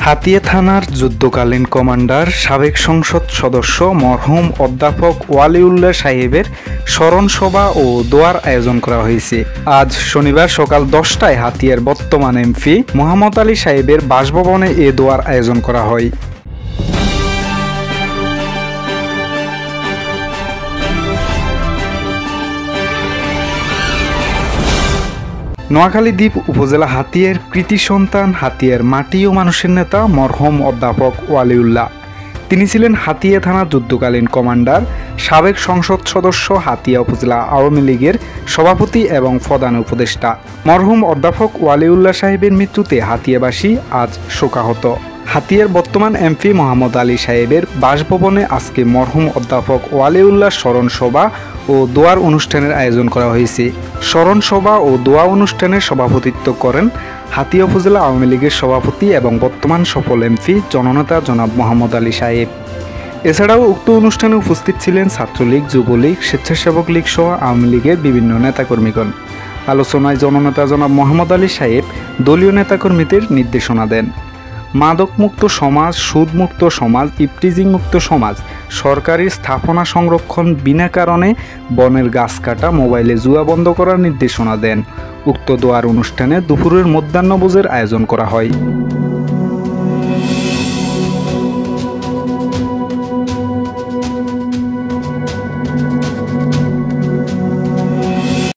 হাতিয়া থানার যুদ্ধকালীন কমান্ডার সাবেক সংসদ সদস্য মরহুম অধ্যাপক ওয়ালিউল্লাহ সাহেবের স্মরণ সভা ও দোয়ার আয়োজন করা হয়েছে। আজ শনিবার সকাল 10টায় হাতিয়ার বর্তমান এমপি মোহাম্মদ আলী সাহেবের বাসভবনে এ দোয়ার আয়োজন করা হয়। নোয়াখালী দ্বীপ উপজেলা হাতিয়ার কৃতি সন্তান, হাতিয়ার মাটি ও মানুষের নেতা মরহুম অধ্যাপক ওয়ালিউল্লাহ। তিনি ছিলেন হাতিয়া থানার যুদ্ধকালীন কমান্ডার, সাবেক সংসদ সদস্য, হাতিয়া উপজেলা আওয়ামী লীগের সভাপতি এবং প্রধান উপদেষ্টা। মরহুম অধ্যাপক ওয়ালিউল্লাহ সাহেবের মৃত্যুতে হাতিয়াবাসী আজ শোকাহত। হাতিয়ার বর্তমান এমপি মোহাম্মদ আলী সাহেবের বাসভবনে আজকে মরহুম অধ্যাপক ওয়ালিউল্লাহ স্মরণ সভা ও দোয়ার অনুষ্ঠানের আয়োজন করা হয়েছে। স্মরণ সভা ও দোয়া অনুষ্ঠানের সভাপতিত্ব করেন হাতিয়া উপজেলা আওয়ামী লীগের সভাপতি এবং বর্তমান সফল এমপি জননেতা জনাব মোহাম্মদ আলী সাহেব। এছাড়াও উক্ত অনুষ্ঠানে উপস্থিত ছিলেন ছাত্রলীগ, যুবলীগ, স্বেচ্ছাসেবক লীগ সহ আওয়ামী লীগের বিভিন্ন নেতাকর্মীগণ। আলোচনায় জননেতা জনাব মোহাম্মদ আলী সাহেব দলীয় নেতাকর্মীদের নির্দেশনা দেন। মাদকমুক্ত সমাজ, সুদমুক্ত সমাজ, ইফটিজিং মুক্ত সমাজ, সরকারি স্থাপনা সংরক্ষণ, বিনা কারণে বনের গাছ কাটা, মোবাইলে জুয়া বন্ধ করার নির্দেশনা দেন। উক্ত দোয়ার অনুষ্ঠানে দুপুরের মধ্যাহ্নভোজের আয়োজন করা হয়।